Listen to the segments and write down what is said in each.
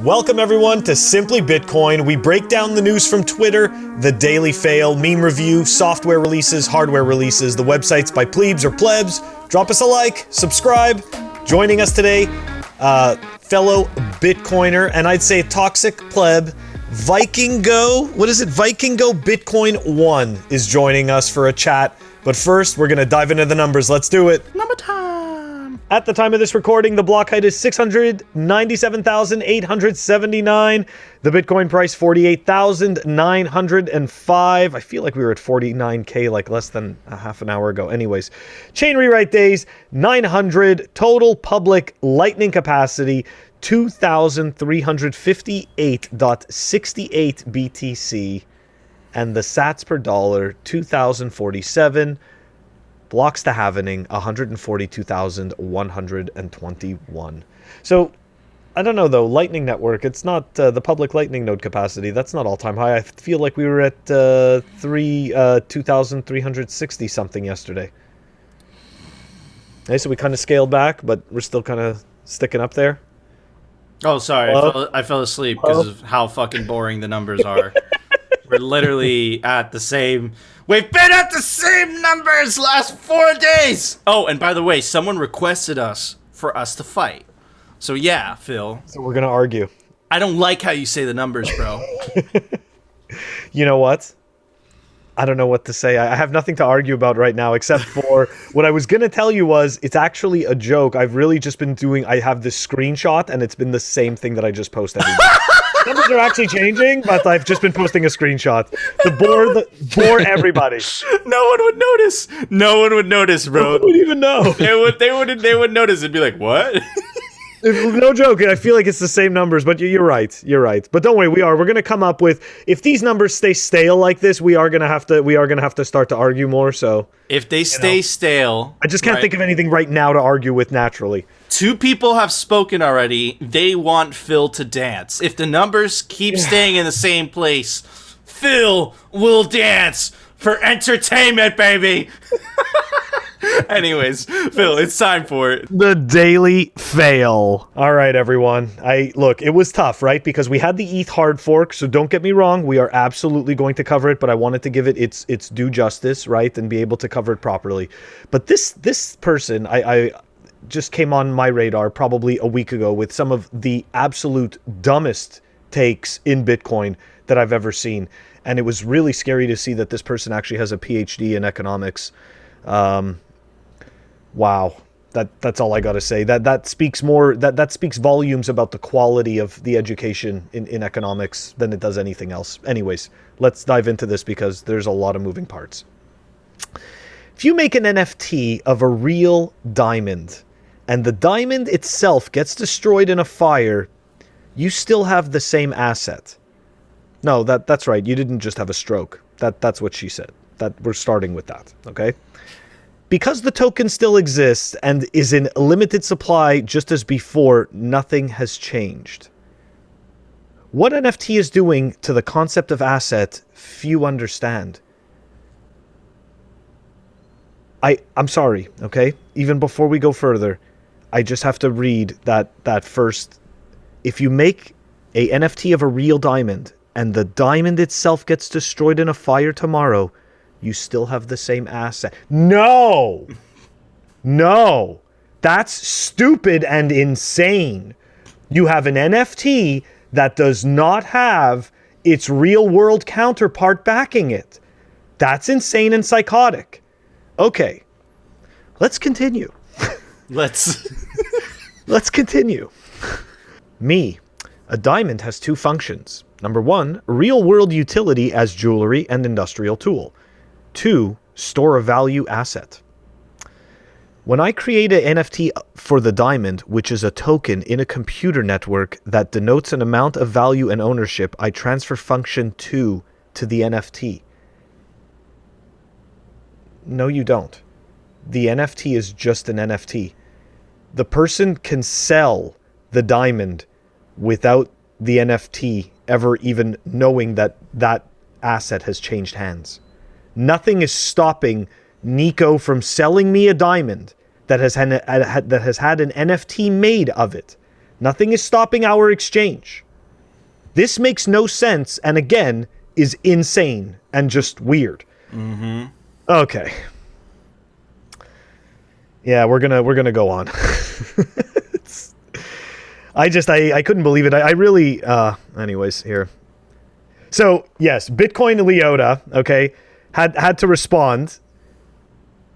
Welcome everyone to Simply Bitcoin. We break down the news from Twitter, the Daily Fail, meme review, software releases, hardware releases, the websites by plebes or plebs. Drop us a like, subscribe. Joining us today, fellow Bitcoiner, and I'd say toxic pleb, Vikingo. What is it? Vikingo Bitcoin 1 is joining us for a chat. But first, we're going to dive into the numbers. Let's do it. Number time. At the time of this recording, the block height is 697,879. The Bitcoin price, 48,905. I feel like we were at 49K like less than a half an hour ago. Anyways, chain rewrite days, 900. Total public lightning capacity, 2,358.68 BTC. And the sats per dollar, 2,047. Blocks to halvening, 142,121. So, I don't know though, Lightning Network, it's not the public Lightning node capacity. That's not all-time high. I feel like we were at 2,360 something yesterday. Okay, so we kind of scaled back, but we're still kind of sticking up there. Oh, sorry. I fell asleep because of how fucking boring the numbers are. We're literally at the same... We've been at the same numbers last 4 days! Oh, and by the way, someone requested for us to fight. So yeah, Phil. So we're going to argue. I don't like how you say the numbers, bro. You know what? I don't know what to say. I have nothing to argue about right now except for what I was going to tell you was it's actually a joke. I've really just been doing... I have this screenshot and it's been the same thing that I just post every day. Numbers are actually changing, but I've just been posting a screenshot to bore everybody. No one would notice. No one would notice, bro. No one would even know. They would notice. It'd be like, what? No joke. I feel like it's the same numbers, but you're right. You're right. But don't worry, we're going to come up with, if these numbers stay stale like this, we are going to have to start to argue more. So if they stay stale, I just can't think of anything right now to argue with naturally. 2 people have spoken already. They want Phil to dance. If the numbers keep staying in the same place, Phil will dance for entertainment, baby. Anyways, Phil, it's time for it. The Daily Fail. All right, everyone. Look, it was tough, right? Because we had the ETH hard fork, so don't get me wrong. We are absolutely going to cover it, but I wanted to give it its due justice, right? And be able to cover it properly. But this person, I just came on my radar probably a week ago with some of the absolute dumbest takes in Bitcoin that I've ever seen. And it was really scary to see that this person actually has a PhD in economics. Wow. That's all I got to say. That speaks more, that speaks volumes about the quality of the education in economics than it does anything else. Anyways, let's dive into this because there's a lot of moving parts. If you make an NFT of a real diamond and the diamond itself gets destroyed in a fire, you still have the same asset. No, that's right. You didn't just have a stroke. That's what she said. That we're starting with that, okay? Because the token still exists and is in limited supply just as before, nothing has changed. What NFT is doing to the concept of asset, few understand. I'm sorry, okay? Even before we go further, I just have to read that first. If you make a NFT of a real diamond and the diamond itself gets destroyed in a fire tomorrow, you still have the same asset. No! No! That's stupid and insane. You have an NFT that does not have its real world counterpart backing it. That's insane and psychotic. Okay. Let's continue. Let's continue. A diamond has 2 functions. Number 1, real-world utility as jewelry and industrial tool. 2, store a value asset. When I create an NFT for the diamond, which is a token in a computer network that denotes an amount of value and ownership, I transfer function 2 to the NFT. No, you don't. The NFT is just an NFT. The person can sell the diamond without the NFT ever even knowing that that asset has changed hands. Nothing is stopping Nico from selling me a diamond that has had an NFT made of it. Nothing is stopping our exchange. This makes no sense, and again, is insane and just weird. Mm-hmm. Okay. Yeah, we're gonna go on. I couldn't believe it. I really anyways, here. So yes, Bitcoin Leota, okay, had to respond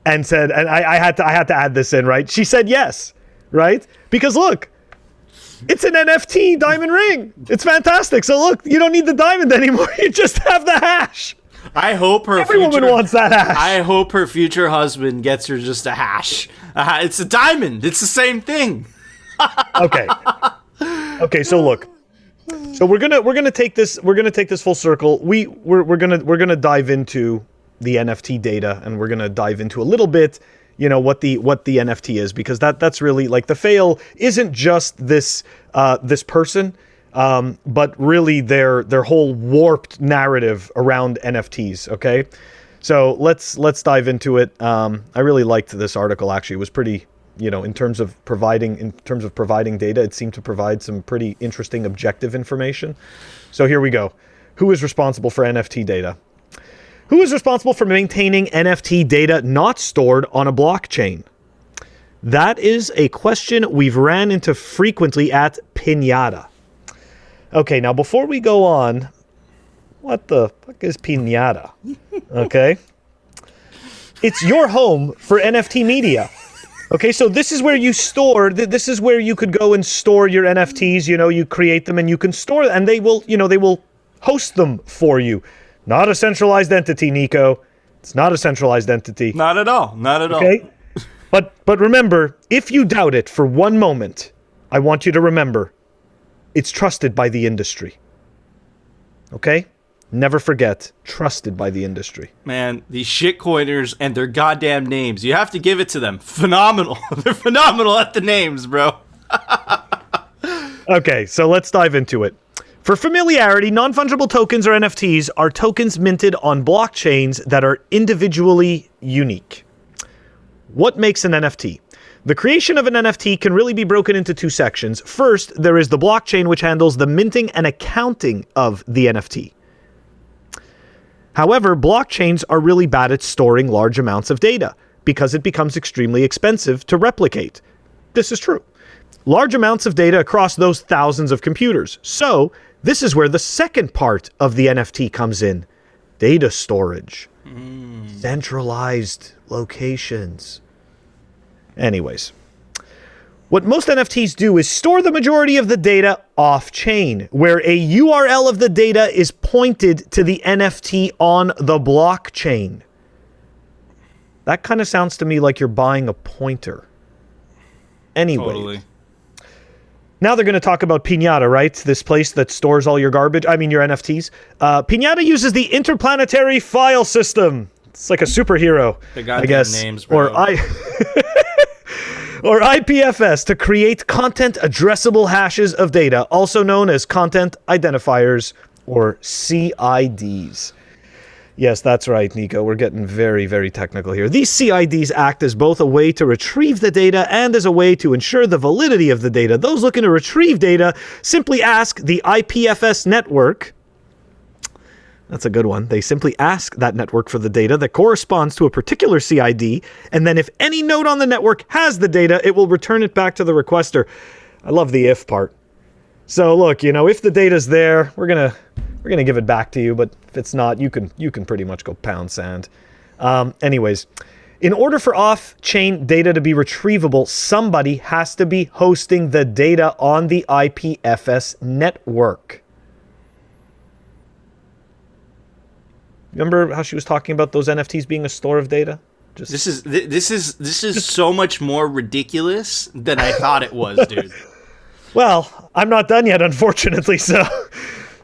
and said, and I had to add this in, right? She said yes, right? Because look, it's an NFT diamond ring. It's fantastic. So look, you don't need the diamond anymore. You just have the hash. I hope her Every woman wants that hash. I hope her future husband gets her just a hash. It's a diamond. It's the same thing. Okay. Okay, so look. So we're gonna take this full circle. We're gonna dive into the NFT data, and we're gonna dive into a little bit, what the NFT is, because that's really like the fail isn't just this this person, but really their whole warped narrative around NFTs. Okay, so let's dive into it. I really liked this article. Actually, it was pretty. In terms of providing data, it seemed to provide some pretty interesting objective information. So here we go. Who is responsible for NFT data? Who is responsible for maintaining NFT data not stored on a blockchain? That is a question we've ran into frequently at Pinata. Okay, now before we go on, what the fuck is Pinata? Okay. It's your home for NFT media. Okay, so this is where you store, this is where you could go and store your NFTs, you create them and you can store them, and they will host them for you. Not a centralized entity, Nico. It's not a centralized entity. Not at all. Not at all. Okay? But remember, if you doubt it for one moment, I want you to remember, it's trusted by the industry. Okay? Never forget, trusted by the industry. Man, these shitcoiners and their goddamn names. You have to give it to them. Phenomenal. They're phenomenal at the names, bro. Okay, so let's dive into it. For familiarity, non-fungible tokens, or NFTs, are tokens minted on blockchains that are individually unique. What makes an NFT? The creation of an NFT can really be broken into two sections. First, there is the blockchain, which handles the minting and accounting of the NFT. However, blockchains are really bad at storing large amounts of data because it becomes extremely expensive to replicate. This is true. Large amounts of data across those thousands of computers. So, this is where the second part of the NFT comes in. Data storage. Centralized locations. Anyways. What most NFTs do is store the majority of the data off-chain, where a URL of the data is pointed to the NFT on the blockchain. That kind of sounds to me like you're buying a pointer. Anyway. Totally. Now they're going to talk about Pinata, right? This place that stores all your garbage. I mean, your NFTs. Pinata uses the Interplanetary File System. It's like a superhero, They got I guess. names, bro. Or IPFS, to create content addressable hashes of data, also known as content identifiers, or CIDs. Yes, that's right, Nico. We're getting very, very technical here. These CIDs act as both a way to retrieve the data and as a way to ensure the validity of the data. Those looking to retrieve data simply ask the IPFS network. That's a good one. They simply ask that network for the data that corresponds to a particular CID, and then if any node on the network has the data, it will return it back to the requester. I love the if part. So look, if the data's there, we're gonna give it back to you, but if it's not, you can pretty much go pound sand. Anyways, in order for off-chain data to be retrievable, somebody has to be hosting the data on the IPFS network. Remember how she was talking about those NFTs being a store of data? This is so much more ridiculous than I thought it was, dude. Well, I'm not done yet, unfortunately. So,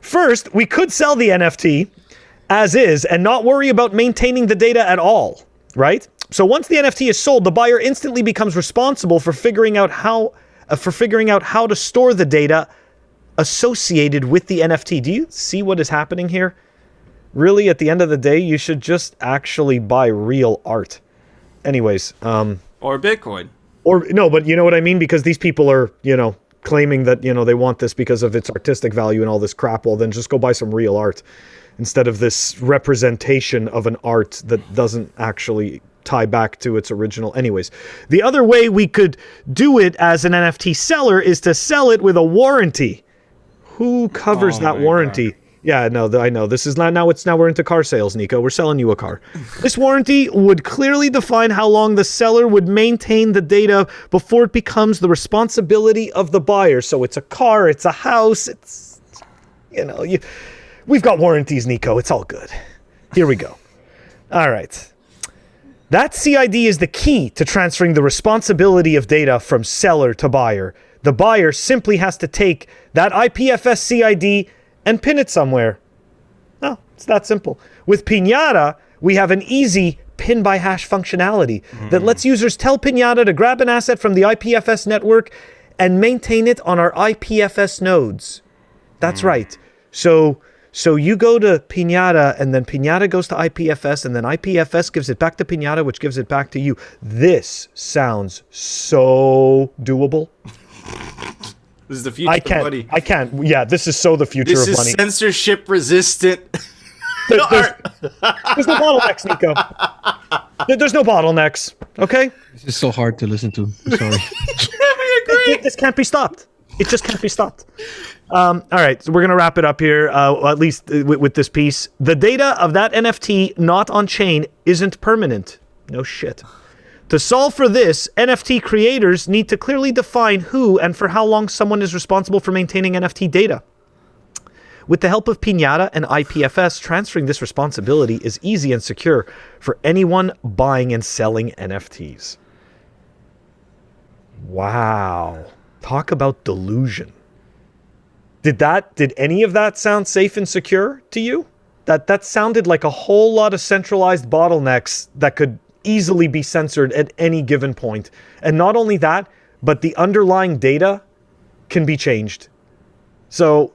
first, we could sell the NFT as is and not worry about maintaining the data at all, right? So once the NFT is sold, the buyer instantly becomes responsible for figuring out how to store the data associated with the NFT. Do you see what is happening here? Really, at the end of the day, you should just actually buy real art. Anyways, or Bitcoin. Or no, but you know what I mean? Because these people are, claiming that, they want this because of its artistic value and all this crap, well, then just go buy some real art instead of this representation of an art that doesn't actually tie back to its original. Anyways, the other way we could do it as an NFT seller is to sell it with a warranty. Who covers that warranty? God. Yeah, no, I know. This is not now. We're into car sales, Nico. We're selling you a car. This warranty would clearly define how long the seller would maintain the data before it becomes the responsibility of the buyer. So it's a car, it's a house, it's, we've got warranties, Nico. It's all good. Here we go. All right. That CID is the key to transferring the responsibility of data from seller to buyer. The buyer simply has to take that IPFS CID and pin it somewhere. Oh, it's that simple. With Pinata, we have an easy pin by hash functionality that lets users tell Pinata to grab an asset from the IPFS network and maintain it on our IPFS nodes. That's right. So you go to Pinata, and then Pinata goes to IPFS, and then IPFS gives it back to Pinata, which gives it back to you. This sounds so doable. This is the future of money. I can't. Yeah, this is so the future of money. This is censorship resistant. There's no bottlenecks, Nico. There's no bottlenecks, okay? This is so hard to listen to. I'm sorry. We agree. This can't be stopped. It just can't be stopped. All right, so we're going to wrap it up here, at least with this piece. The data of that NFT not on chain isn't permanent. No shit. To solve for this, NFT creators need to clearly define who and for how long someone is responsible for maintaining NFT data. With the help of Pinata and IPFS, transferring this responsibility is easy and secure for anyone buying and selling NFTs. Wow. Talk about delusion. Did any of that sound safe and secure to you? That sounded like a whole lot of centralized bottlenecks that could easily be censored at any given point. And not only that, but the underlying data can be changed. So,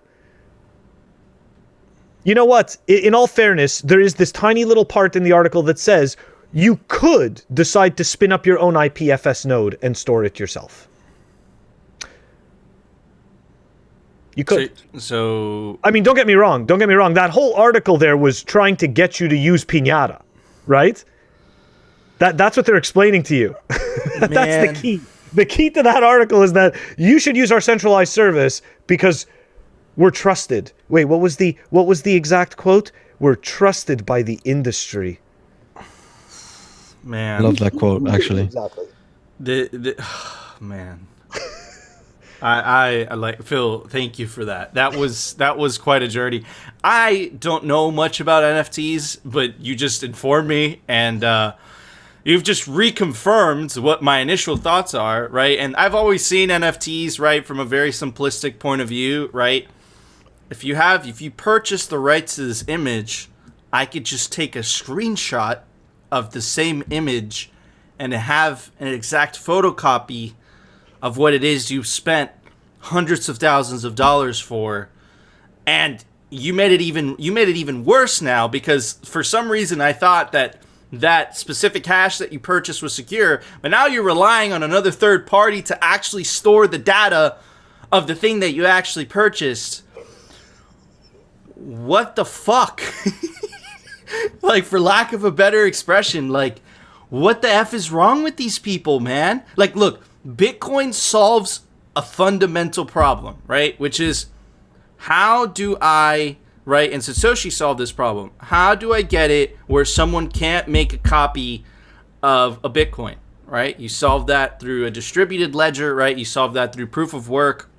you know what? In all fairness, there is this tiny little part in the article that says you could decide to spin up your own IPFS node and store it yourself. You could. So I mean, don't get me wrong. That whole article there was trying to get you to use Pinata, right? That's what they're explaining to you. That's the key. The key to that article is that you should use our centralized service because we're trusted. Wait, what was the exact quote? We're trusted by the industry. Man, I love that quote, actually. Exactly. Man. I like Phil. Thank you for that. That was quite a journey. I don't know much about NFTs, but you just informed me, and you've just reconfirmed what my initial thoughts are, right? And I've always seen NFTs, right, from a very simplistic point of view, right? If you purchase the rights to this image, I could just take a screenshot of the same image and have an exact photocopy of what it is you've spent hundreds of thousands of dollars for, and you made it even worse now, because for some reason I thought that specific hash that you purchased was secure, but now you're relying on another third party to actually store the data of the thing that you actually purchased. What the fuck? Like, for lack of a better expression, like, what the F is wrong with these people, man? Like, look, Bitcoin solves a fundamental problem, right? Which is, how do I, right? And Satoshi solved this problem. How do I get it where someone can't make a copy of a Bitcoin, right? You solve that through a distributed ledger, right? You solve that through proof of work.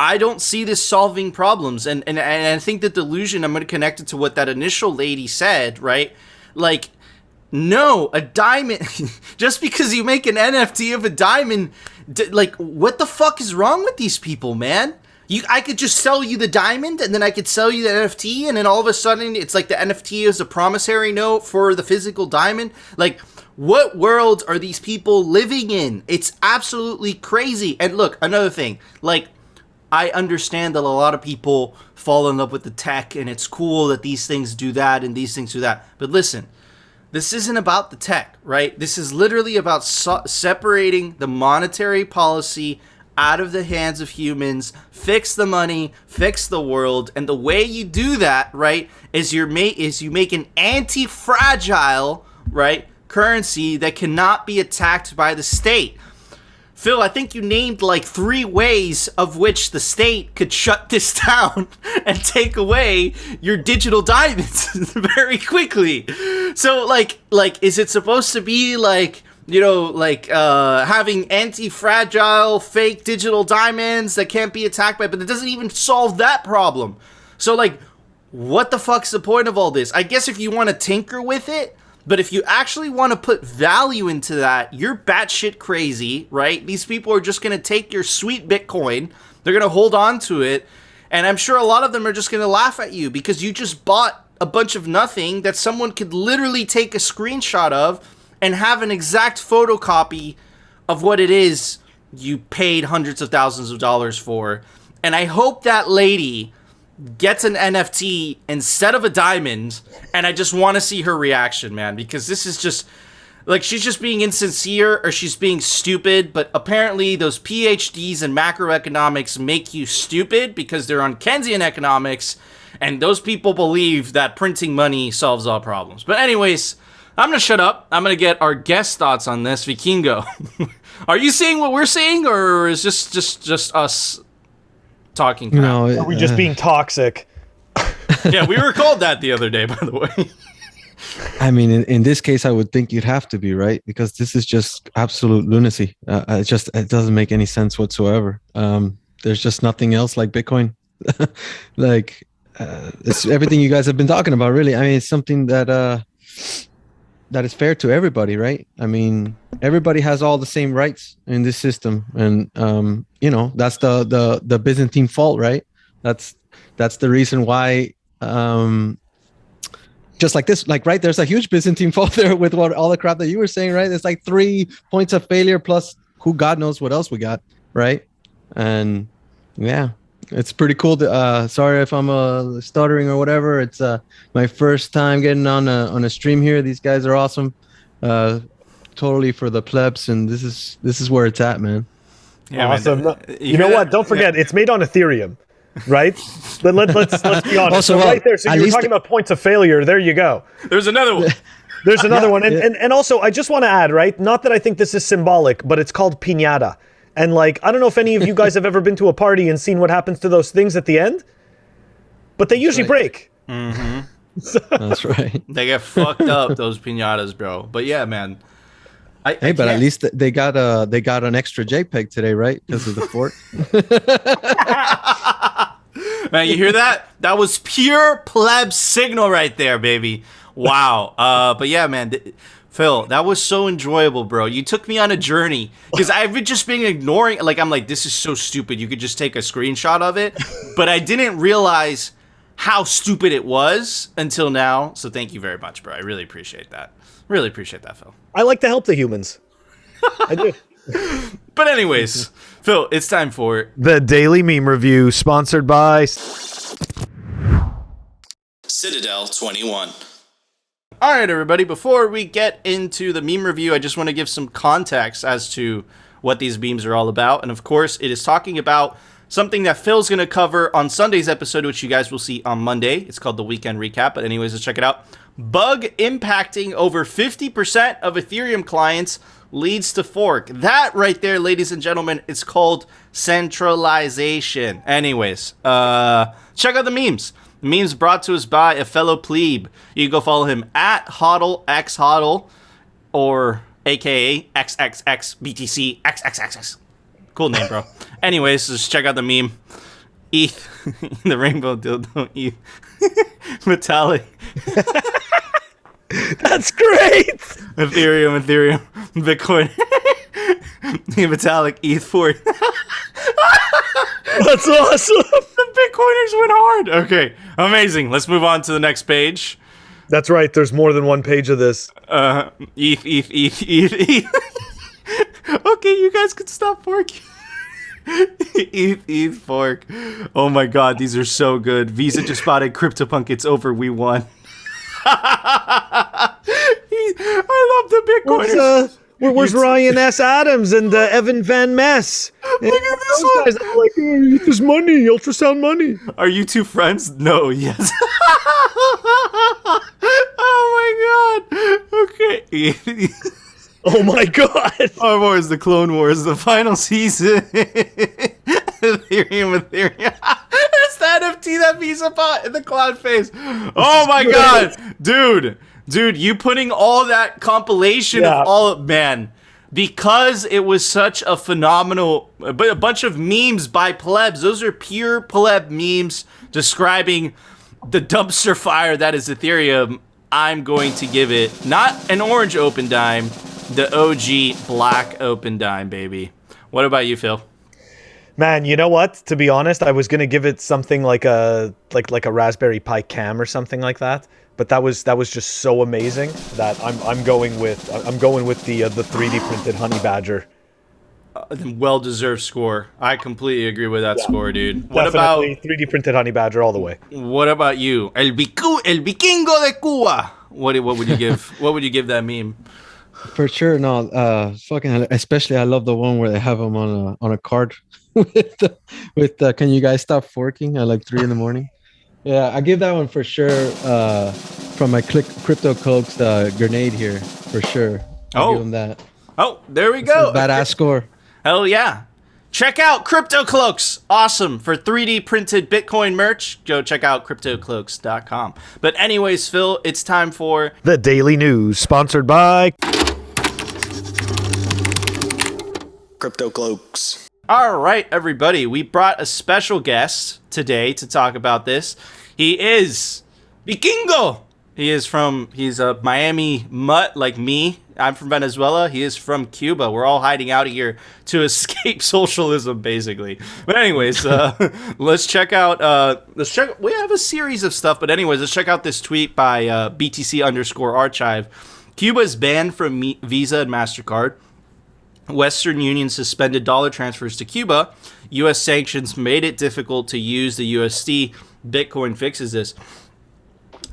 I don't see this solving problems. And I think the delusion, I'm going to connect it to what that initial lady said, right? Like, no, a diamond, just because you make an NFT of a diamond, like, what the fuck is wrong with these people, man? I could just sell you the diamond, and then I could sell you the NFT, and then all of a sudden, it's like the NFT is a promissory note for the physical diamond. Like, what world are these people living in? It's absolutely crazy. And look, another thing, like, I understand that a lot of people fall in love with the tech, and it's cool that these things do that, and these things do that. But listen, this isn't about the tech, right? This is literally about separating the monetary policy out of the hands of humans, fix the money, fix the world. And the way you do that, right, is you make an anti-fragile, right, currency that cannot be attacked by the state. Phil, I think you named like 3 ways of which the state could shut this down and take away your digital diamonds very quickly. So like, is it supposed to be like, you know, like having anti-fragile fake digital diamonds that can't be attacked by, but it doesn't even solve that problem. So like, what the fuck's the point of all this? I guess if you want to tinker with it, but if you actually want to put value into that, you're batshit crazy, right? These people are just going to take your sweet Bitcoin, they're going to hold on to it, and I'm sure a lot of them are just going to laugh at you because you just bought a bunch of nothing that someone could literally take a screenshot of and have an exact photocopy of what it is you paid hundreds of thousands of dollars for. And I hope that lady gets an NFT instead of a diamond, and I just want to see her reaction, man, because this is just like, she's just being insincere or she's being stupid. But apparently those PhDs in macroeconomics make you stupid because they're on Keynesian economics, and those people believe that printing money solves all problems. But anyways, I'm gonna shut up. I'm gonna get our guest thoughts on this. Vikingo, are you seeing what we're seeing, or is this just us talking crap? No, Are we just being toxic? Yeah, we were called that the other day, by the way. I mean, in this case, I would think you'd have to be, right, because this is just absolute lunacy. It doesn't make any sense whatsoever. There's just nothing else like Bitcoin. Like it's everything you guys have been talking about, really. I mean, it's something that is fair to everybody, right? I mean, everybody has all the same rights in this system, and you know, that's the Byzantine fault, right? That's the reason why. Just like this, like, right, there's a huge Byzantine fault there with all the crap that you were saying, right? It's like 3 points of failure plus who God knows what else we got, right? And yeah, it's pretty cool. Sorry if I'm stuttering or whatever. It's my first time getting on a stream here. These guys are awesome. Totally for the plebs, and this is where it's at, man. Yeah, awesome. man. You know what? Don't forget, it's made on Ethereum, right? But let's be honest. Also, So right there. So you were talking about points of failure. There you go. There's another one. There's another one. And also, I just want to add, right? Not that I think this is symbolic, but it's called piñata. And like, I don't know if any of you guys have ever been to a party and seen what happens to those things at the end, but they usually break. Mm-hmm. That's right. They get fucked up, those piñatas, bro. But yeah, man. Hey, but at least they got an extra JPEG today, right? Because of the fork. Man, you hear that? That was pure pleb signal right there, baby. Wow. But yeah, man, Phil, that was so enjoyable, bro. You took me on a journey because I've just been ignoring. Like, I'm like, this is so stupid. You could just take a screenshot of it, but I didn't realize how stupid it was until now. So thank you very much, bro. I really appreciate that. Really appreciate that, Phil. I like to help the humans. I do. But anyways, Phil, it's time for The Daily Meme Review, sponsored by Citadel 21. All right, everybody, before we get into the meme review, I just want to give some context as to what these memes are all about. And of course, it is talking about something that Phil's going to cover on Sunday's episode, which you guys will see on Monday. It's called the Weekend Recap. But anyways, let's check it out. Bug impacting over 50% of Ethereum clients leads to fork. That right there, ladies and gentlemen, is called centralization. Anyways, check out the memes. The memes brought to us by a fellow plebe. You can go follow him at HODL, or aka XXXBTC XXXX. Cool name, bro. Anyways, just check out the meme. ETH, the rainbow dildo, ETH, metallic. That's great. Ethereum, Bitcoin, metallic, ETH fork. That's awesome. The Bitcoiners went hard. Okay, amazing. Let's move on to the next page. That's right. There's more than one page of this. ETH. Okay, you guys can stop forking. ETH fork. Oh my god, these are so good. Visa just spotted CryptoPunk. It's over. We won. I love the Bitcoiners. Where's Ryan S. Adams and Evan Van Mess? Look at this Those one. guys are like, "Oh, this money, ultrasound money." Are you two friends? No. Yes. Oh my god. Okay. Oh my god. Star Wars: The Clone Wars, the final season. Ethereum. It's the NFT that Visa bought in the cloud phase. Oh my god, dude, you putting all that compilation Yeah. of all man, because it was such a phenomenal, a bunch of memes by plebs. Those are pure pleb memes describing the dumpster fire that is Ethereum. I'm going to give it not an orange open dime, the OG black open dime, baby. What about you, Phil? Man, you know what? To be honest, I was gonna give it something like a Raspberry Pi Cam or something like that. But that was just so amazing that I'm going with the 3D printed Honey Badger. Well-deserved score. I completely agree with that score, dude. What Definitely 3D printed Honey Badger all the way. about you? El Vikingo de Cuba. What would you give? What would you give that meme? For sure, no. Fucking, especially I love the one where they have them on a card with can you guys stop forking at like 3 a.m? Yeah, I give that one for sure. From my Crypto Cloaks grenade here for sure. I'll give them that. Oh, there we go. Badass score. Hell yeah. Check out Crypto Cloaks. Awesome. For 3D printed Bitcoin merch, go check out CryptoCloaks.com. But anyways, Phil, it's time for The Daily News, sponsored by Crypto Cloaks. All right, everybody. We brought a special guest today to talk about this. He is Vikingo. He's a Miami mutt like me. I'm from Venezuela. He is from Cuba. We're all hiding out here to escape socialism, basically. But anyways, let's check out. We have a series of stuff, but anyways, let's check out this tweet by BTC_archive. Cuba is banned from Visa and MasterCard. Western Union suspended dollar transfers to Cuba. U.S. sanctions made it difficult to use the USD. Bitcoin fixes this.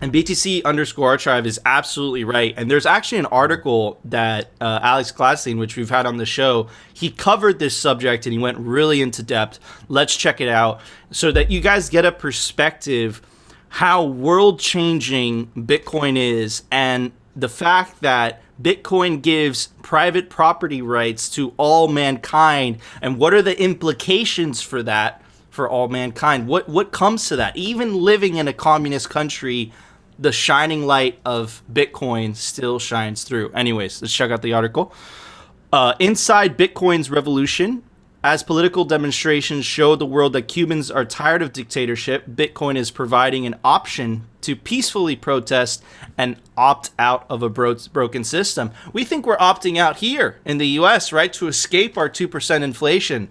And BTC_archive is absolutely right. And there's actually an article that Alex Gladstein, which we've had on the show, he covered this subject and he went really into depth. Let's check it out so that you guys get a perspective how world-changing Bitcoin is, and the fact that Bitcoin gives private property rights to all mankind, and what are the implications for that for all mankind? What comes to that? Even living in a communist country, the shining light of Bitcoin still shines through. Anyways, let's check out the article. Inside Bitcoin's revolution, as political demonstrations show the world that Cubans are tired of dictatorship, Bitcoin is providing an option to peacefully protest and opt out of a broken system. We think we're opting out here in the US, right, to escape our 2% inflation.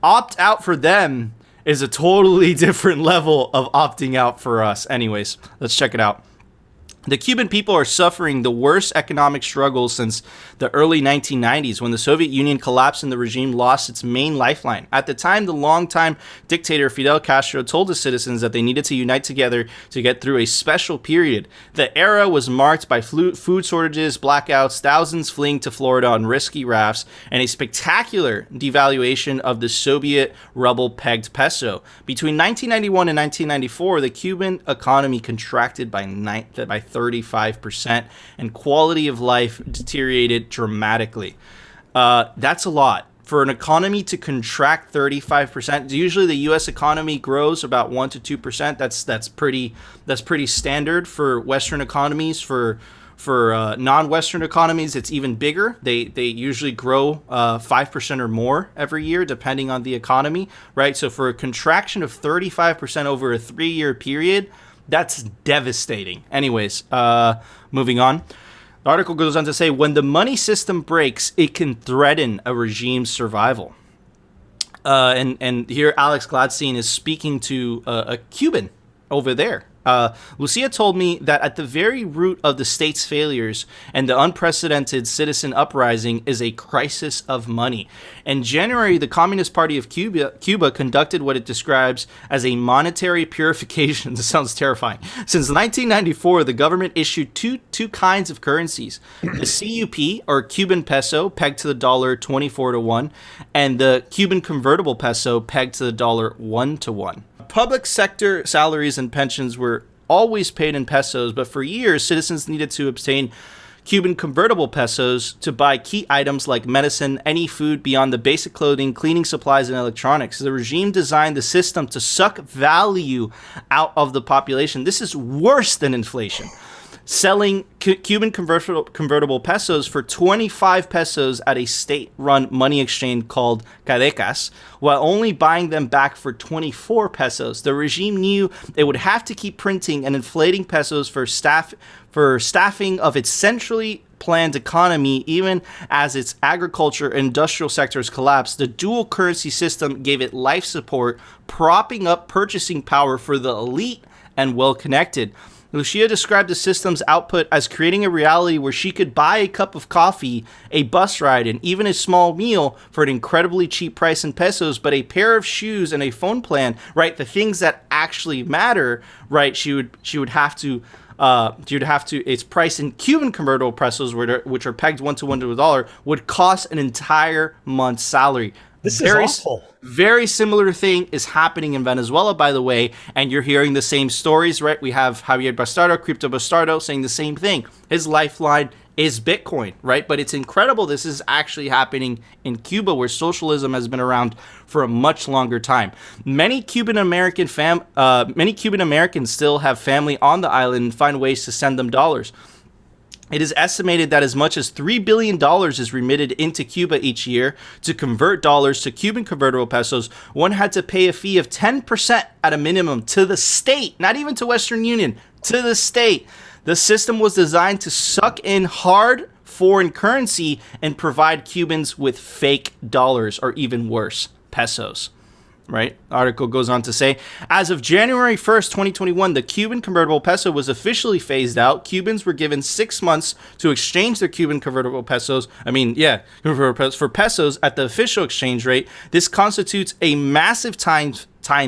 Opt out for them is a totally different level of opting out for us. Anyways, let's check it out. The Cuban people are suffering the worst economic struggles since the early 1990s, when the Soviet Union collapsed and the regime lost its main lifeline. At the time, the longtime dictator Fidel Castro told his citizens that they needed to unite together to get through a special period. The era was marked by food shortages, blackouts, thousands fleeing to Florida on risky rafts, and a spectacular devaluation of the Soviet ruble-pegged peso. Between 1991 and 1994, the Cuban economy contracted by 35%, and quality of life deteriorated dramatically. That's a lot. For an economy to contract 35%, usually the U.S. economy grows about 1 to 2%. That's pretty standard for Western economies. For non-Western economies, it's even bigger. They usually grow 5% or more every year, depending on the economy, right? So for a contraction of 35% over a 3-year period, that's devastating. Anyways, moving on. The article goes on to say, when the money system breaks, it can threaten a regime's survival. And here Alex Gladstein is speaking to a Cuban over there Lucia told me that at the very root of the state's failures and the unprecedented citizen uprising is a crisis of money. In January, the Communist Party of Cuba conducted what it describes as a monetary purification. This sounds terrifying. Since 1994, the government issued two kinds of currencies: the CUP, or Cuban peso, pegged to the dollar 24 to 1, and the Cuban convertible peso, pegged to the dollar 1 to 1. Public sector salaries and pensions were always paid in pesos, but for years, citizens needed to obtain Cuban convertible pesos to buy key items like medicine, any food beyond the basic clothing, cleaning supplies, and electronics. The regime designed the system to suck value out of the population. This is worse than inflation. Selling Cuban convertible pesos for 25 pesos at a state-run money exchange called Cadecas, while only buying them back for 24 pesos. The regime knew it would have to keep printing and inflating pesos for staffing of its centrally planned economy, even as its agriculture and industrial sectors collapsed. The dual currency system gave it life support, propping up purchasing power for the elite and well-connected. Lucia described the system's output as creating a reality where she could buy a cup of coffee, a bus ride, and even a small meal for an incredibly cheap price in pesos, but a pair of shoes and a phone plan, right, the things that actually matter, right, she would have to its price in Cuban convertible pesos, which are pegged 1 to 1 to a dollar, would cost an entire month's salary. This is awful. Very similar thing is happening in Venezuela, by the way, and you're hearing the same stories, right? We have Javier Bastardo, Crypto Bastardo, saying the same thing. His lifeline is Bitcoin, right? But it's incredible this is actually happening in Cuba, where socialism has been around for a much longer time. Many Cuban Americans still have family on the island and find ways to send them dollars. It is estimated that as much as $3 billion is remitted into Cuba each year. To convert dollars to Cuban convertible pesos, one had to pay a fee of 10% at a minimum to the state, not even to Western Union, to the state. The system was designed to suck in hard foreign currency and provide Cubans with fake dollars, or even worse, pesos. Right? The article goes on to say, as of January 1st, 2021, the Cuban convertible peso was officially phased out. Cubans were given 6 months to exchange their Cuban convertible pesos. For pesos at the official exchange rate. This constitutes a massive time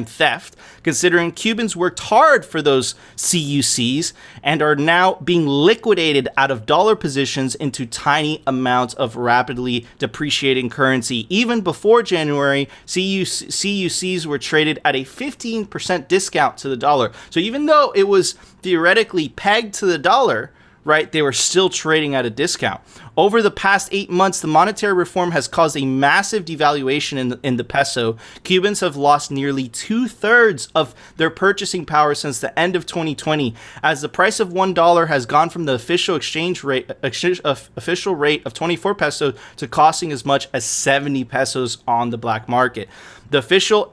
theft, considering Cubans worked hard for those CUCs and are now being liquidated out of dollar positions into tiny amounts of rapidly depreciating currency. Even before January, CUCs were traded at a 15% discount to the dollar. So even though it was theoretically pegged to the dollar, right, they were still trading at a discount. Over the past 8 months, the monetary reform has caused a massive devaluation in the peso. Cubans have lost nearly 2/3 of their purchasing power since the end of 2020, as the price of $1 has gone from the official official rate of 24 pesos to costing as much as 70 pesos on the black market. The official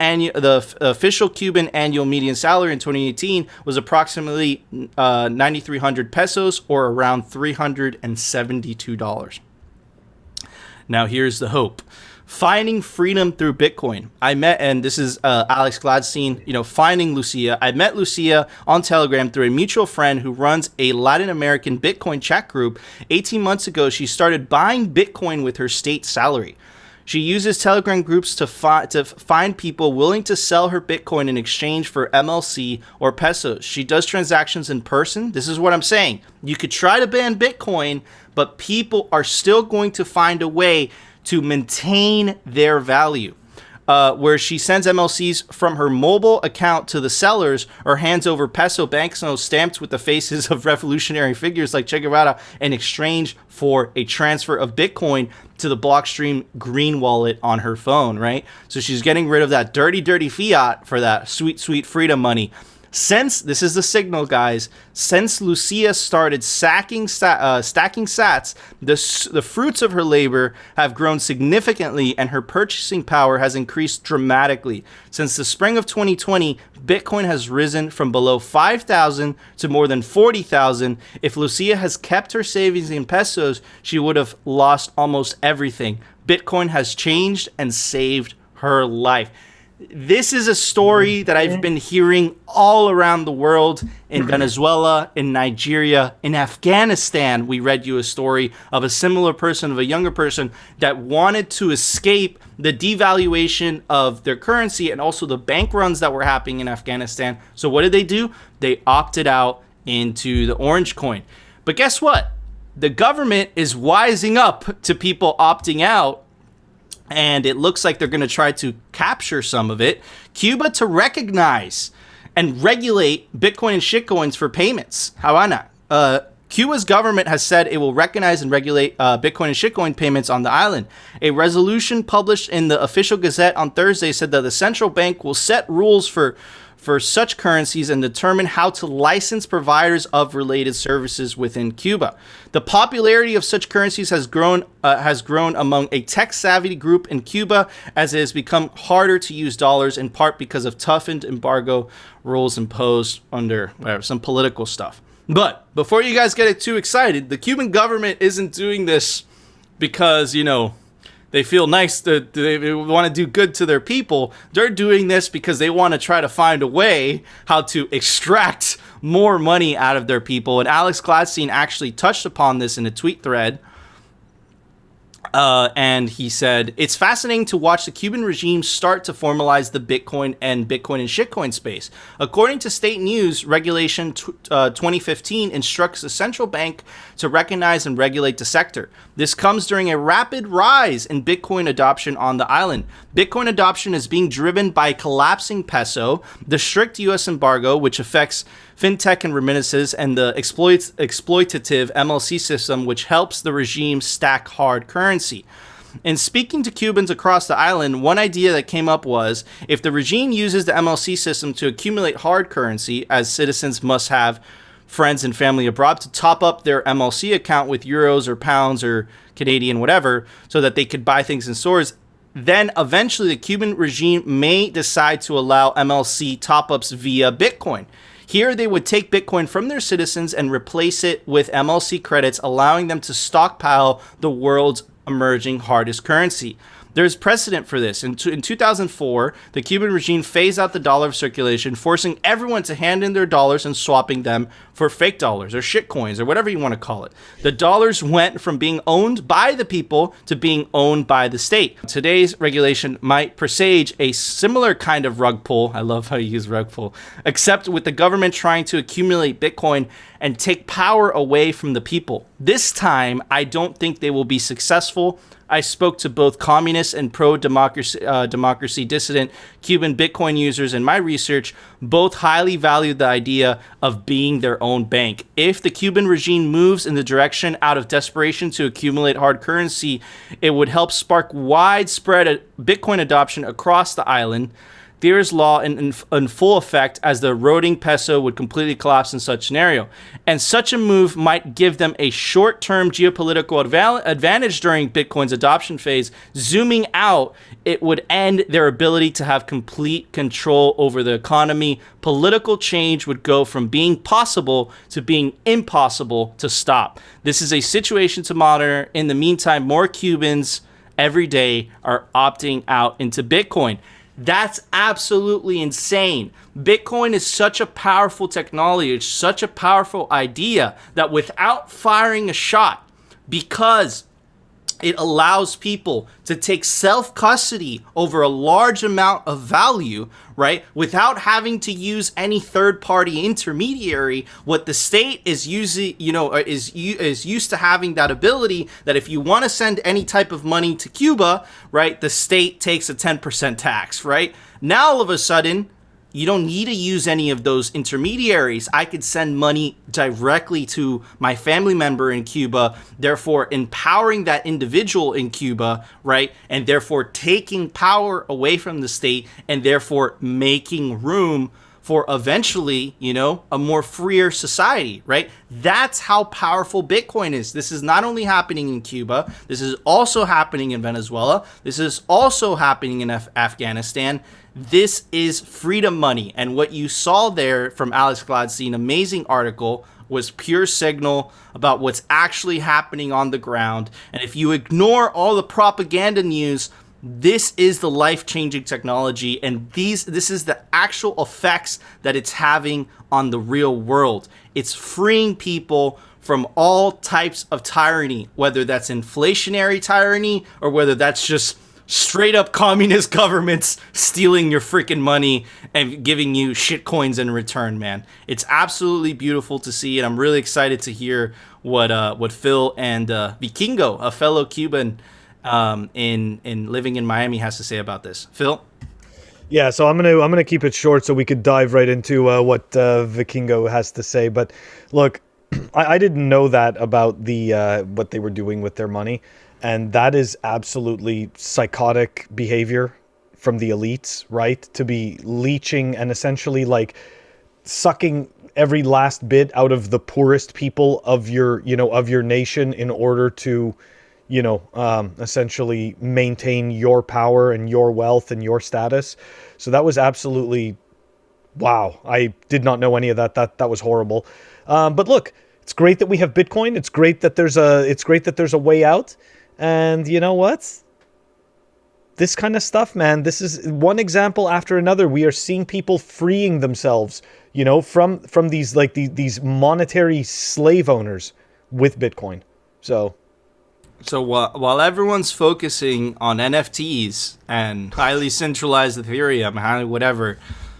Cuban annual median salary in 2018 was approximately 9,300 pesos, or around $372. Now here's the hope. Finding freedom through Bitcoin. And this is Alex Gladstein, finding Lucia. I met Lucia on Telegram through a mutual friend who runs a Latin American Bitcoin chat group. 18 months ago, she started buying Bitcoin with her state salary. She uses Telegram groups to find people willing to sell her Bitcoin in exchange for MLC or pesos. She does transactions in person. This is what I'm saying. You could try to ban Bitcoin, but people are still going to find a way to maintain their value. Where she sends MLCs from her mobile account to the sellers, or hands over peso banknotes stamped with the faces of revolutionary figures like Che Guevara in exchange for a transfer of Bitcoin to the Blockstream green wallet on her phone, right? So she's getting rid of that dirty fiat for that sweet freedom money. This is the signal, guys. Since Lucia started stacking sats, the fruits of her labor have grown significantly, and her purchasing power has increased dramatically. Since the spring of 2020, Bitcoin has risen from below 5,000 to more than 40,000. If Lucia has kept her savings in pesos, she would have lost almost everything. Bitcoin has changed and saved her life. This is a story that I've been hearing all around the world, in Venezuela, in Nigeria, in Afghanistan. We read you a story of a similar person, of a younger person that wanted to escape the devaluation of their currency and also the bank runs that were happening in Afghanistan. So what did they do? They opted out into the orange coin. But guess what? The government is wising up to people opting out, and it looks like they're going to try to capture some of it. Cuba to recognize and regulate Bitcoin and shitcoins for payments. Havana. Cuba's government has said it will recognize and regulate Bitcoin and shitcoin payments on the island. A resolution published in the official gazette on Thursday said that the central bank will set rules for such currencies and determine how to license providers of related services within Cuba. The popularity of such currencies has grown among a tech-savvy group in Cuba, as it has become harder to use dollars, in part because of toughened embargo rules imposed under some political stuff. But before you guys get too excited, the Cuban government isn't doing this because, they feel nice, they want to do good to their people. They're doing this because they want to try to find a way how to extract more money out of their people. And Alex Gladstein actually touched upon this in a tweet thread. And he said, it's fascinating to watch the Cuban regime start to formalize the Bitcoin and shitcoin space. According to state news, Regulation 2015 instructs the central bank to recognize and regulate the sector. This comes during a rapid rise in Bitcoin adoption on the island. Bitcoin adoption is being driven by collapsing peso, the strict U.S. embargo, which affects fintech and remittances, and the exploitative MLC system, which helps the regime stack hard currency. In speaking to Cubans across the island, one idea that came up was, if the regime uses the MLC system to accumulate hard currency, as citizens must have friends and family abroad to top up their MLC account with euros or pounds or Canadian whatever, so that they could buy things in stores, then eventually the Cuban regime may decide to allow MLC top-ups via Bitcoin. Here, they would take Bitcoin from their citizens and replace it with MLC credits, allowing them to stockpile the world's emerging hardest currency. There's precedent for this. In 2004, the Cuban regime phased out the dollar of circulation, forcing everyone to hand in their dollars and swapping them for fake dollars or shitcoins or whatever you want to call it. The dollars went from being owned by the people to being owned by the state. Today's regulation might presage a similar kind of rug pull. I love how you use rug pull, except with the government trying to accumulate Bitcoin and take power away from the people. This time, I don't think they will be successful. I spoke to both communist and pro-democracy dissident Cuban Bitcoin users in my research. Both highly valued the idea of being their own bank. If the Cuban regime moves in the direction out of desperation to accumulate hard currency, it would help spark widespread Bitcoin adoption across the island. There is law in full effect, as the eroding peso would completely collapse in such scenario. And such a move might give them a short-term geopolitical advantage during Bitcoin's adoption phase. Zooming out, it would end their ability to have complete control over the economy. Political change would go from being possible to being impossible to stop. This is a situation to monitor. In the meantime, more Cubans every day are opting out into Bitcoin. That's absolutely insane. Bitcoin is such a powerful technology. It's such a powerful idea that without firing a shot, because it allows people to take self-custody over a large amount of value, right? Without having to use any third-party intermediary. What the state is using, is used to having that ability that if you want to send any type of money to Cuba, right, the state takes a 10% tax, right? Now all of a sudden, you don't need to use any of those intermediaries. I could send money directly to my family member in Cuba, therefore empowering that individual in Cuba, right? And therefore taking power away from the state and therefore making room for eventually, a more freer society, right? That's how powerful Bitcoin is. This is not only happening in Cuba. This is also happening in Venezuela. This is also happening in Afghanistan. This is freedom money. And what you saw there from Alex Gladstein, amazing article, was pure signal about what's actually happening on the ground. And if you ignore all the propaganda news, This is the life-changing technology, and this is the actual effects that it's having on the real world. It's freeing people from all types of tyranny, whether that's inflationary tyranny or whether that's just straight up communist governments stealing your freaking money and giving you shit coins in return, man. It's absolutely beautiful to see, and I'm really excited to hear what Phil and Vikingo, a fellow Cuban in living in Miami, has to say about this. Phil? Yeah, so I'm gonna keep it short so we could dive right into what Vikingo has to say. But look, I didn't know that about the what they were doing with their money, and that is absolutely psychotic behavior from the elites, right? To be leeching and essentially like sucking every last bit out of the poorest people of your nation in order to essentially maintain your power and your wealth and your status. So that was absolutely, wow. I did not know any of that. That was horrible. But look, it's great that we have Bitcoin. It's great that there's a way out. And you know what? This kind of stuff, man, this is one example after another. We are seeing people freeing themselves, from these these monetary slave owners with Bitcoin. So while everyone's focusing on NFTs and highly centralized Ethereum, highly whatever,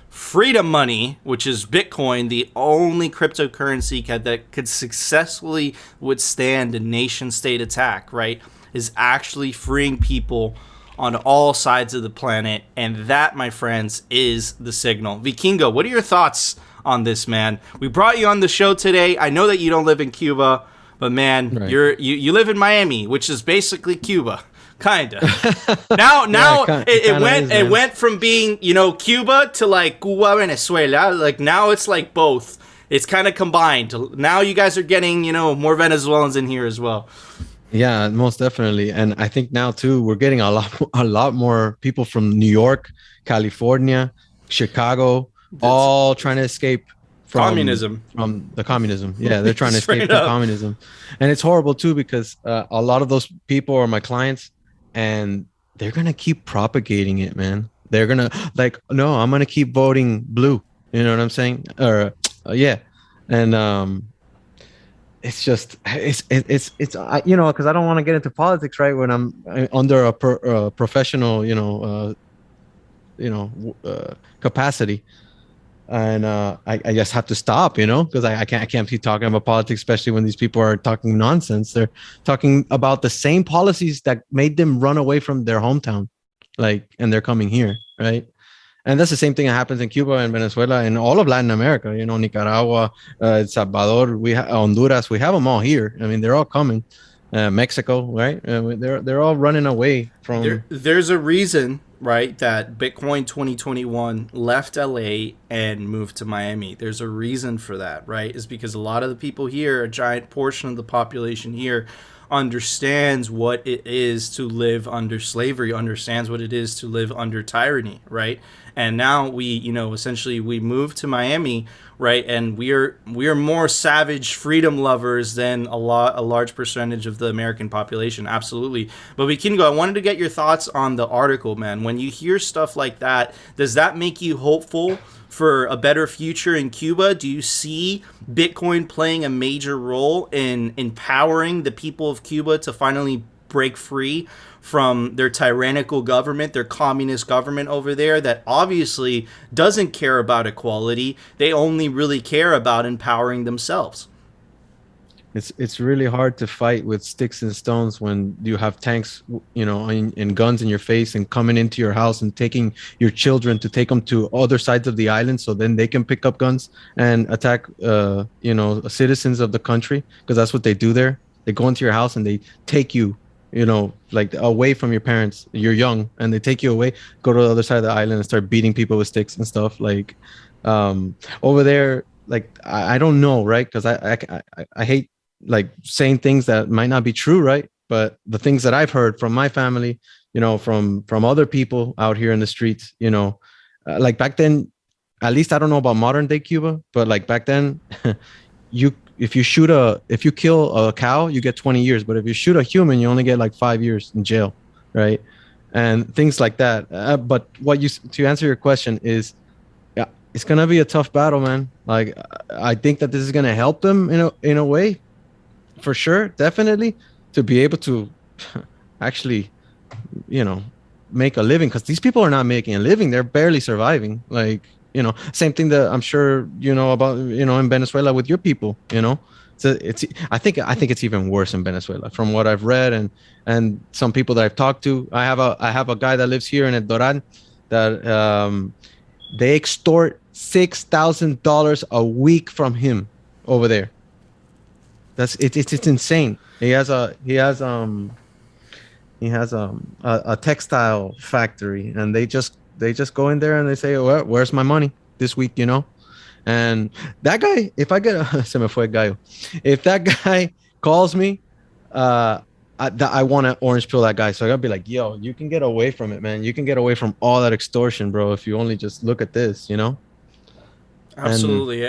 Freedom Money, which is Bitcoin, the only cryptocurrency that could successfully withstand a nation-state attack, right, is actually freeing people on all sides of the planet. And that, my friends, is the signal. Vikingo, what are your thoughts on this, man? We brought you on the show today. I know that you don't live in Cuba, but man, right. you live in Miami, which is basically Cuba, kinda. Now yeah, it went from being Cuba to like Cuba, Venezuela. Like now it's like both. It's kind of combined. Now you guys are getting more Venezuelans in here as well. Yeah, most definitely. And I think now too we're getting a lot more people from New York, California, Chicago, all trying to escape from the communism. Yeah, they're trying to escape from communism. And it's horrible too because a lot of those people are my clients and they're gonna keep propagating it, man. They're gonna no, I'm gonna keep voting blue, you know what I'm saying? Or yeah. And it's just it's because I don't want to get into politics, right, when I'm under a professional capacity. And I just have to stop, because I can't keep talking about politics, especially when these people are talking nonsense. They're talking about the same policies that made them run away from their hometown, and they're coming here, right? And that's the same thing that happens in Cuba and Venezuela and all of Latin America. Nicaragua, El Salvador, Honduras, we have them all here. I mean, they're all coming. Mexico, right? They're all running away from. There's a reason, right, that Bitcoin 2021 left LA and moved to Miami. There's a reason for that, right? Is because a lot of the people here, a giant portion of the population here, understands what it is to live under slavery, understands what it is to live under tyranny, right? And now we essentially we moved to Miami, right? And we are more savage freedom lovers than a large percentage of the American population, absolutely. But Vikingo, I wanted to get your thoughts on the article, man. When you hear stuff like that, does that make you hopeful for a better future in Cuba? Do you see Bitcoin playing a major role in empowering the people of Cuba to finally break free from their tyrannical government, their communist government over there that obviously doesn't care about equality? They only really care about empowering themselves. It's really hard to fight with sticks and stones when you have tanks, and guns in your face and coming into your house and taking your children to take them to other sides of the island so then they can pick up guns and attack, citizens of the country, because that's what they do there. They go into your house and they take you, away from your parents. You're young and they take you away, go to the other side of the island and start beating people with sticks and stuff. Over there, I don't know, right? Because I hate saying things that might not be true, right? But the things that I've heard from my family, from other people out here in the streets, back then, at least I don't know about modern day Cuba, but back then, if you kill a cow, you get 20 years, but if you shoot a human, you only get 5 years in jail, right? and things like that. But to answer your question is, yeah, it's gonna be a tough battle, man. Like I think that this is gonna help them in a way, for sure, definitely, to be able to actually, make a living, because these people are not making a living; they're barely surviving. Like, same thing that I'm sure about, in Venezuela with your people. So I think it's even worse in Venezuela from what I've read and some people that I've talked to. I have a guy that lives here in El Doral that they extort $6,000 a week from him over there. It's insane. He has a textile factory, and they just go in there and they say, well, where's my money this week, And that guy, if I get se me fue el gallo. If that guy calls me, I want to orange pill that guy. So I gotta be like, yo, you can get away from it, man. You can get away from all that extortion, bro, if you only just look at this, Absolutely.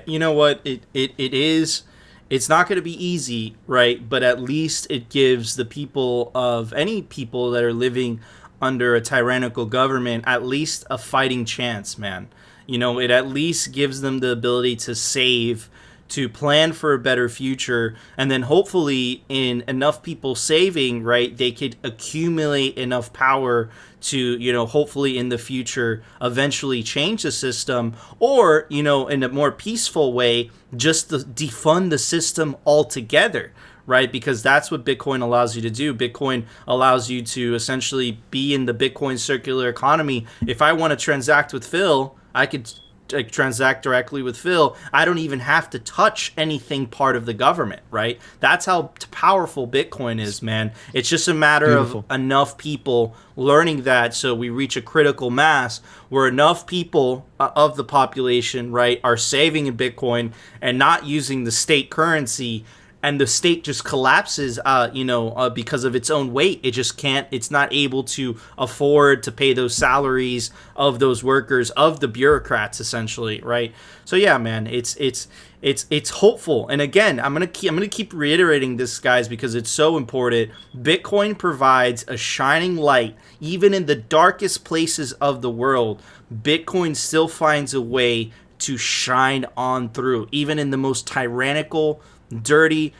You know what? It is. It's not going to be easy, right? But at least it gives the people of any people that are living under a tyrannical government at least a fighting chance, man. It at least gives them the ability to save, to plan for a better future, and then hopefully in enough people saving, right, they could accumulate enough power to, hopefully in the future eventually change the system, or, in a more peaceful way, just to defund the system altogether, right? Because that's what Bitcoin allows you to do. Bitcoin allows you to essentially be in the Bitcoin circular economy. If I want to transact with Phil, I could transact directly with Phil. I don't even have to touch anything part of the government, right? That's how powerful Bitcoin is, man. It's just a matter of enough people learning that, so we reach a critical mass where enough people of the population, right, are saving in Bitcoin and not using the state currency, and the state just collapses, because of its own weight. It just can't. It's not able to afford to pay those salaries of those workers, of the bureaucrats, essentially, right? So yeah, man, it's hopeful. And again, I'm gonna keep reiterating this, guys, because it's so important. Bitcoin provides a shining light, even in the darkest places of the world. Bitcoin still finds a way to shine on through, even in the most tyrannical, dirty,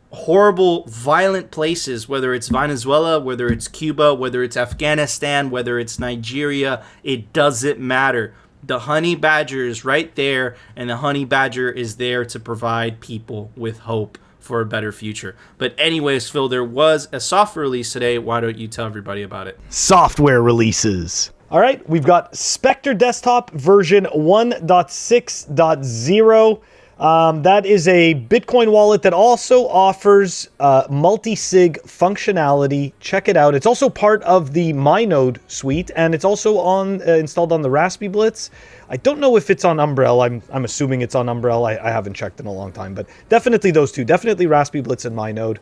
horrible, violent places, whether it's Venezuela, whether it's Cuba, whether it's Afghanistan, whether it's Nigeria, it doesn't matter. The honey badger is right there, and the honey badger is there to provide people with hope for a better future. But anyways, Phil, there was a software release today. Why don't you tell everybody about it? Software releases. All right, we've got Spectre Desktop version 1.6.0. That is a Bitcoin wallet that also offers multi-sig functionality. Check it out. It's also part of the MyNode suite, and it's also installed on the Raspberry Blitz. I don't know if it's on Umbrel. I'm assuming it's on Umbrel. I haven't checked in a long time, but definitely those two. Definitely Raspberry Blitz and MyNode.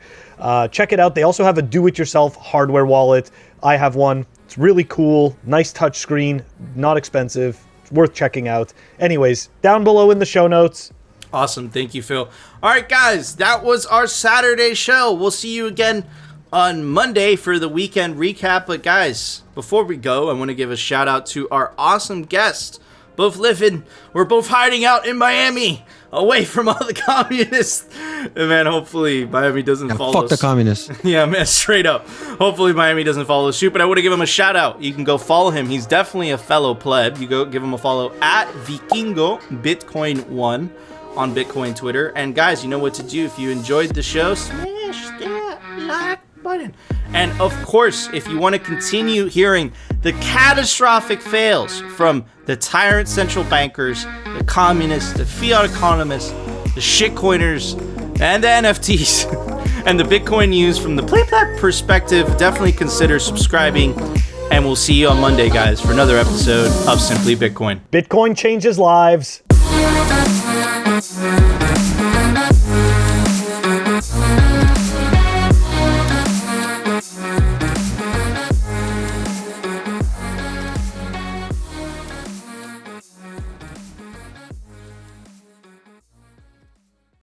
Check it out. They also have a do-it-yourself hardware wallet. I have one. It's really cool. Nice touch screen. Not expensive. It's worth checking out. Anyways, down below in the show notes. Awesome. Thank you, Phil. All right, guys, that was our Saturday show. We'll see you again on Monday for the weekend recap. But, guys, before we go, I want to give a shout out to our awesome guests. We're both hiding out in Miami, away from all the communists. And man, hopefully Miami doesn't follow fuck the communists. Yeah, man, straight up. Hopefully Miami doesn't follow suit, but I want to give him a shout out. You can go follow him. He's definitely a fellow pleb. You go give him a follow at Vikingo Bitcoin 1 on Bitcoin Twitter. And guys, you know what to do. If you enjoyed the show, smash that like button. And of course, if you want to continue hearing the catastrophic fails from the tyrant central bankers, the communists, the fiat economists, the shitcoiners, and the NFTs, and the Bitcoin news from the playback perspective, definitely consider subscribing. And we'll see you on Monday, guys, for another episode of Simply Bitcoin. Bitcoin changes lives.